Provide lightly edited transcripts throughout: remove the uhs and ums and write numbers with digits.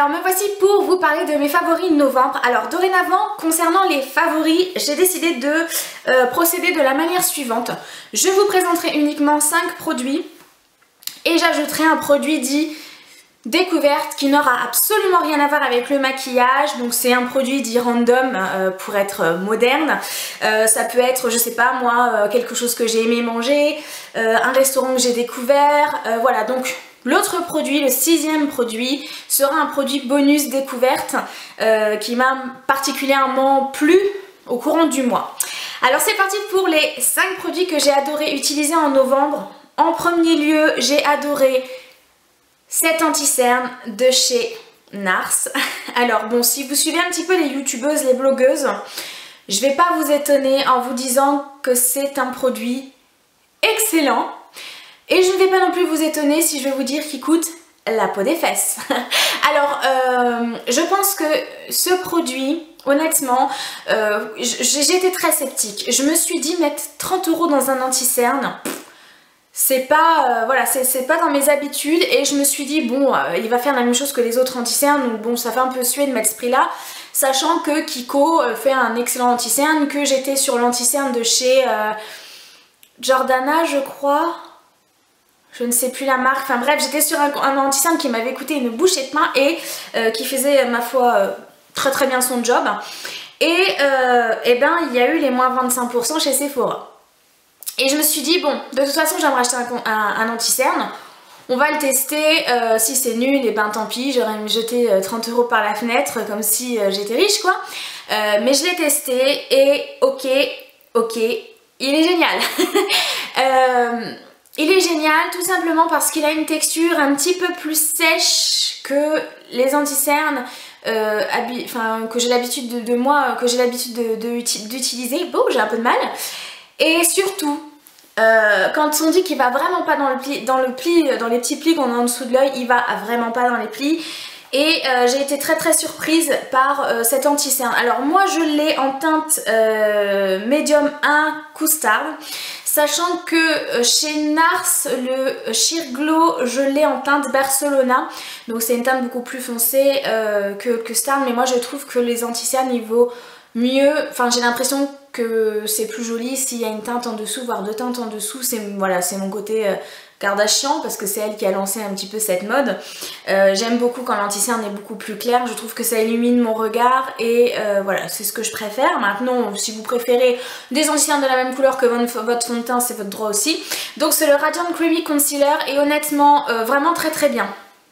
Alors me voici pour vous parler de mes favoris de novembre. Alors dorénavant, concernant les favoris, j'ai décidé de procéder de la manière suivante. Je vous présenterai uniquement 5 produits et j'ajouterai un produit dit découverte qui n'aura absolument rien à voir avec le maquillage. Donc c'est un produit dit random pour être moderne. Ça peut être, je sais pas moi, quelque chose que j'ai aimé manger, un restaurant que j'ai découvert, voilà. Donc l'autre produit, le 6e produit, sera un produit bonus découverte qui m'a particulièrement plu au courant du mois. Alors c'est parti pour les 5 produits que j'ai adoré utiliser en novembre. En premier lieu, j'ai adoré cet anti-cerne de chez NARS. Alors bon, si vous suivez un petit peu les youtubeuses, les blogueuses, je vais pas vous étonner en vous disant que c'est un produit excellent. Et je ne vais pas non plus vous étonner si je vais vous dire qu'il coûte la peau des fesses. Alors, je pense que ce produit, honnêtement, j'ai été très sceptique. Je me suis dit mettre 30 € dans un anti-cerne, c'est pas, voilà, c'est pas dans mes habitudes. Et je me suis dit, bon, il va faire la même chose que les autres anti-cernes, donc bon, ça fait un peu suer de mettre ce prix-là. Sachant que Kiko fait un excellent anti-cerne, que j'étais sur l'anti-cerne de chez Jordana, je crois. Je ne sais plus la marque, enfin bref, j'étais sur un anti-cerne qui m'avait coûté une bouchée de pain et qui faisait, ma foi, très très bien son job. Et ben, il y a eu les moins 25% chez Sephora. Et je me suis dit, bon, de toute façon, j'aimerais acheter un anti-cerne. On va le tester, si c'est nul, et ben tant pis, j'aurais me jeté 30 € par la fenêtre, comme si j'étais riche, quoi. Mais je l'ai testé et ok, il est génial. Il est génial tout simplement parce qu'il a une texture un petit peu plus sèche que les anti-cernes que j'ai l'habitude d'utiliser. Bon, j'ai un peu de mal. Et surtout, quand on dit qu'il va vraiment pas dans les petits plis qu'on a en dessous de l'œil, il va vraiment pas dans les plis. Et j'ai été très surprise par cet anti-cerne. Alors moi je l'ai en teinte médium 1 Custard. Sachant que chez NARS, le Sheer Glow, je l'ai en teinte Barcelona. Donc c'est une teinte beaucoup plus foncée que Custard. Mais moi je trouve que les anti-cernes il vaut mieux. Enfin j'ai l'impression que c'est plus joli s'il y a une teinte en dessous, voire 2 teintes en dessous. Voilà, c'est mon côté Kardashian parce que c'est elle qui a lancé un petit peu cette mode. J'aime beaucoup quand l'anti-cerne est beaucoup plus clair, je trouve que ça illumine mon regard et voilà, c'est ce que je préfère. Maintenant, si vous préférez des anti-cernes de la même couleur que votre fond de teint, c'est votre droit aussi. Donc c'est le Radiant Creamy Concealer et honnêtement, vraiment très bien.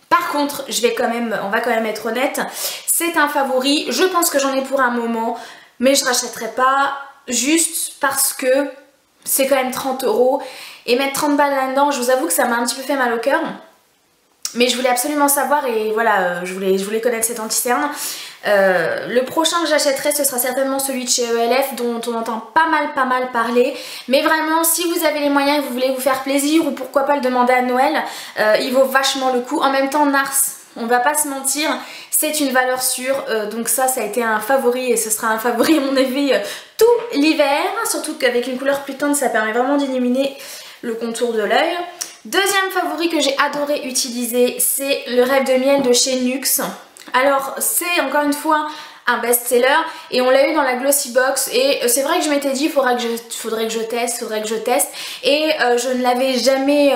Par contre, on va quand même être honnête, c'est un favori, je pense que j'en ai pour un moment, mais je rachèterai pas juste parce que c'est quand même 30 € et mettre 30 balles là-dedans, je vous avoue que ça m'a un petit peu fait mal au cœur. Mais je voulais absolument savoir et voilà, je voulais connaître cet anti-cerne. Le prochain que j'achèterai, ce sera certainement celui de chez ELF dont on entend pas mal parler. Mais vraiment, si vous avez les moyens et vous voulez vous faire plaisir ou pourquoi pas le demander à Noël, il vaut vachement le coup. En même temps, NARS, on va pas se mentir, c'est une valeur sûre. Donc ça a été un favori et ce sera un favori à mon avis tout l'hiver. Surtout qu'avec une couleur plus tendre, ça permet vraiment d'illuminer le contour de l'œil. Deuxième favori que j'ai adoré utiliser, c'est le Rêve de Miel de chez NYX. Alors c'est encore une fois un best-seller et on l'a eu dans la Glossy Box et c'est vrai que je m'étais dit faudrait que je teste et je ne l'avais jamais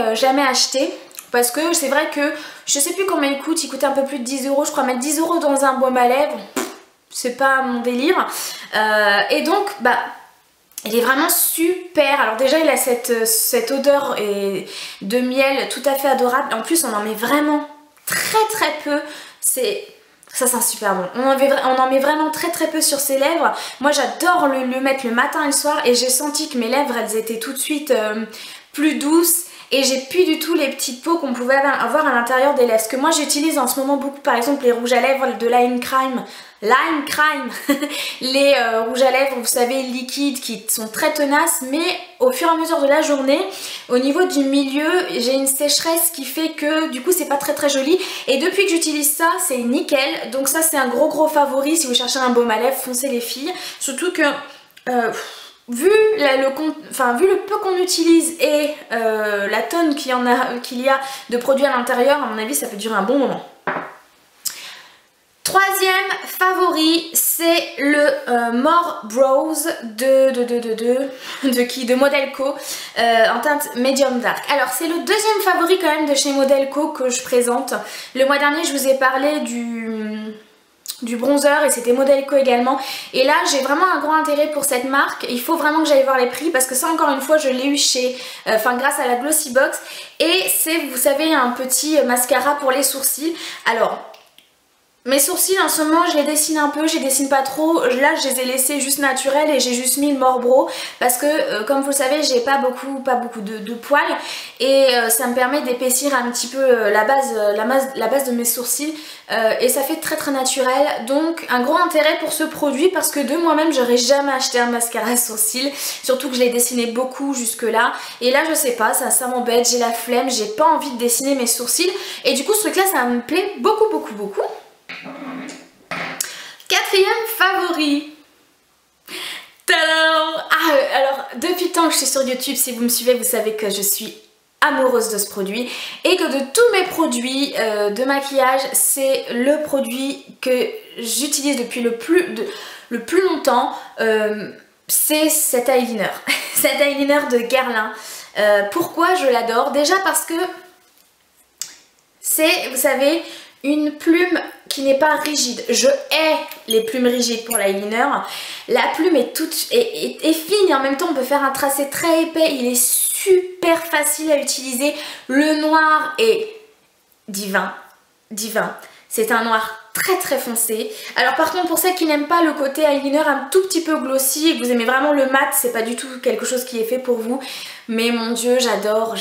acheté parce que c'est vrai que je sais plus combien il coûtait un peu plus de 10 €, je crois. Mettre 10 € dans un baume à lèvres, c'est pas mon délire et donc bah il est vraiment super. Alors déjà il a cette odeur de miel tout à fait adorable. En plus on en met vraiment très peu. Ça sent super bon. On en met vraiment très peu sur ses lèvres. Moi j'adore le mettre le matin et le soir et j'ai senti que mes lèvres elles étaient tout de suite plus douces. Et j'ai plus du tout les petites peaux qu'on pouvait avoir à l'intérieur des lèvres. Ce que moi j'utilise en ce moment beaucoup, par exemple les rouges à lèvres de Line Crime, les rouges à lèvres, vous savez, liquides qui sont très tenaces, mais au fur et à mesure de la journée, au niveau du milieu, j'ai une sécheresse qui fait que du coup c'est pas très joli. Et depuis que j'utilise ça, c'est nickel. Donc ça c'est un gros favori si vous cherchez un baume à lèvres, foncez les filles. Surtout que vu le peu qu'on utilise et la tonne qu'il y a de produits à l'intérieur, à mon avis ça peut durer un bon moment. Troisième favori, c'est le More Brows de Modelco en teinte Medium Dark. Alors c'est le deuxième favori quand même de chez Modelco que je présente. Le mois dernier je vous ai parlé du bronzer et c'était Modelco également, et là j'ai vraiment un grand intérêt pour cette marque. Il faut vraiment que j'aille voir les prix parce que ça encore une fois je l'ai eu chez grâce à la Glossybox, et c'est, vous savez, un petit mascara pour les sourcils. Alors mes sourcils en ce moment je les dessine un peu, je les dessine pas trop, là je les ai laissés juste naturels et j'ai juste mis le More Brow parce que comme vous le savez j'ai pas beaucoup de poils, et ça me permet d'épaissir un petit peu la base de mes sourcils, et ça fait très naturel. Donc un gros intérêt pour ce produit parce que de moi-même j'aurais jamais acheté un mascara à sourcils, surtout que je l'ai dessiné beaucoup jusque là, et là je sais pas, ça m'embête, j'ai la flemme, j'ai pas envie de dessiner mes sourcils, et du coup ce truc là ça me plaît beaucoup. Quatrième favori. Tadam! Alors depuis le temps que je suis sur YouTube, si vous me suivez, vous savez que je suis amoureuse de ce produit et que de tous mes produits de maquillage, c'est le produit que j'utilise depuis le plus longtemps. C'est cet eyeliner. Cet eyeliner de Guerlain. Pourquoi je l'adore? Déjà parce que c'est, vous savez, une plume qui n'est pas rigide. Je hais les plumes rigides pour l'eyeliner. La plume est fine et en même temps on peut faire un tracé très épais. Il est super facile à utiliser. Le noir est divin. C'est un noir très foncé. Alors par contre pour celles qui n'aiment pas le côté eyeliner un tout petit peu glossy et que vous aimez vraiment le mat, c'est pas du tout quelque chose qui est fait pour vous. Mais mon dieu, j'adore.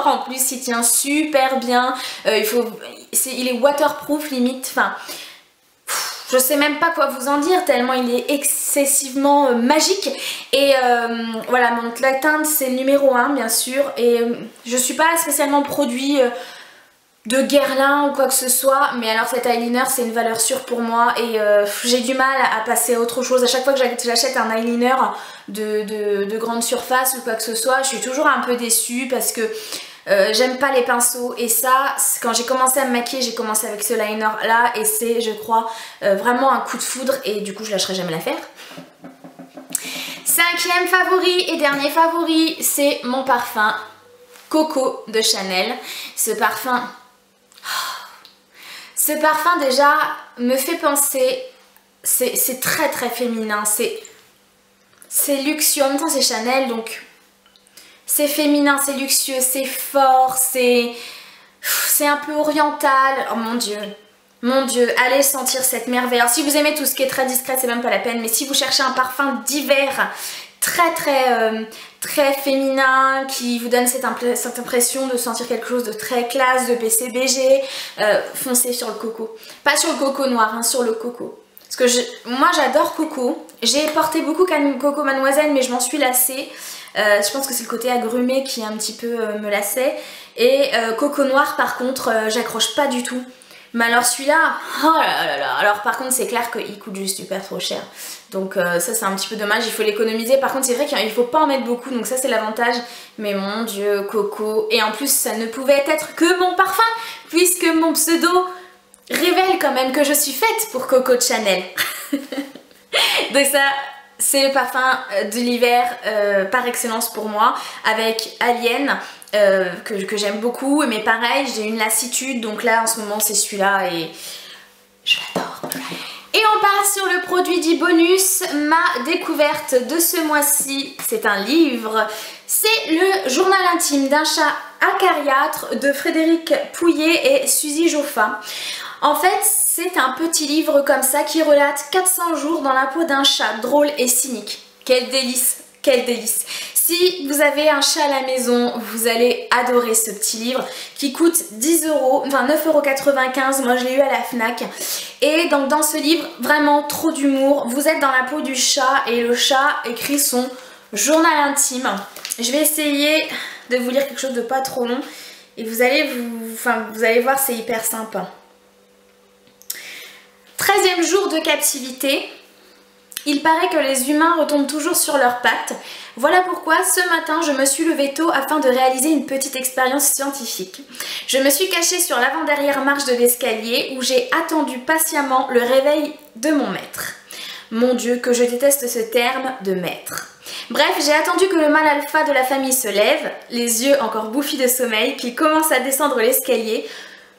En plus il tient super bien. Il est waterproof limite. Enfin, je sais même pas quoi vous en dire tellement il est excessivement magique. Et voilà, donc la teinte c'est le numéro 1 bien sûr. Et je suis pas spécialement produit de Guerlain ou quoi que ce soit, mais alors cet eyeliner c'est une valeur sûre pour moi, et j'ai du mal à passer à autre chose. À chaque fois que j'achète un eyeliner de grande surface ou quoi que ce soit, je suis toujours un peu déçue parce que j'aime pas les pinceaux, et ça, quand j'ai commencé à me maquiller, j'ai commencé avec ce liner là, et c'est, je crois, vraiment un coup de foudre, et du coup je lâcherai jamais l'affaire. Cinquième favori et dernier favori, c'est mon parfum Coco de Chanel. Ce parfum déjà me fait penser, c'est très féminin, c'est luxueux, en même temps c'est Chanel, donc c'est féminin, c'est luxueux, c'est fort, c'est un peu oriental. Oh mon dieu, allez sentir cette merveille. Alors si vous aimez tout ce qui est très discret, c'est même pas la peine, mais si vous cherchez un parfum d'hiver très féminin, qui vous donne cette impression de sentir quelque chose de très classe, de BCBG, foncez sur le coco. Pas sur le coco noir, hein, sur le coco. Parce que moi j'adore coco. J'ai porté beaucoup Coco Mademoiselle, mais je m'en suis lassée. Je pense que c'est le côté agrumé qui un petit peu me lassait. Et coco noir par contre, j'accroche pas du tout. Mais alors celui-là, oh là là, alors par contre c'est clair qu'il coûte juste super trop cher. Donc ça c'est un petit peu dommage, il faut l'économiser. Par contre c'est vrai qu'il faut pas en mettre beaucoup, donc ça c'est l'avantage. Mais mon dieu, Coco. Et en plus ça ne pouvait être que mon parfum, puisque mon pseudo révèle quand même que je suis faite pour Coco de Chanel. Donc ça, c'est le parfum de l'hiver par excellence pour moi, avec Alien. Que j'aime beaucoup, mais pareil j'ai une lassitude, donc là en ce moment c'est celui-là et je l'adore. Et on part sur le produit dit bonus, ma découverte de ce mois-ci, c'est un livre, c'est le journal intime d'un chat acariâtre de Frédéric Pouillet et Suzy Joffin. En fait c'est un petit livre comme ça qui relate 400 jours dans la peau d'un chat drôle et cynique. Quel délice, quel délice. Si vous avez un chat à la maison, vous allez adorer ce petit livre qui coûte 10 €, enfin 9,95 €, moi je l'ai eu à la Fnac. Et donc dans ce livre, vraiment trop d'humour, vous êtes dans la peau du chat et le chat écrit son journal intime. Je vais essayer de vous lire quelque chose de pas trop long et vous allez voir, c'est hyper sympa. 13e jour de captivité. Il paraît que les humains retombent toujours sur leurs pattes. Voilà pourquoi ce matin je me suis levée tôt afin de réaliser une petite expérience scientifique. Je me suis cachée sur l'avant-dernière marche de l'escalier où j'ai attendu patiemment le réveil de mon maître. Mon Dieu, que je déteste ce terme de maître. Bref, j'ai attendu que le mâle alpha de la famille se lève, les yeux encore bouffis de sommeil, qu'il commence à descendre l'escalier,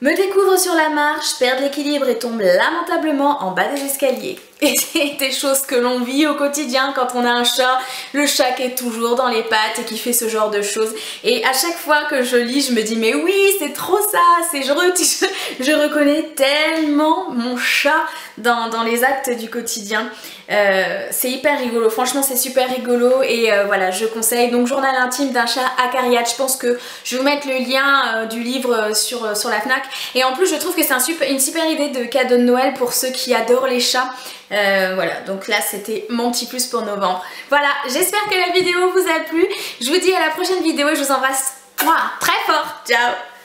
me découvre sur la marche, perd l'équilibre et tombe lamentablement en bas des escaliers. Et c'est des choses que l'on vit au quotidien quand on a un chat, le chat qui est toujours dans les pattes et qui fait ce genre de choses. Et à chaque fois que je lis, je me dis mais oui, c'est trop ça, je reconnais tellement mon chat dans les actes du quotidien. C'est hyper rigolo, franchement c'est super rigolo et voilà, je conseille. Donc journal intime d'un chat acariâtre, je pense que je vais vous mettre le lien du livre sur la FNAC. Et en plus je trouve que c'est une super idée de cadeau de Noël pour ceux qui adorent les chats. Voilà, donc là c'était mon petit plus pour novembre. Voilà, j'espère que la vidéo vous a plu. Je vous dis à la prochaine vidéo et je vous embrasse très fort. Ciao.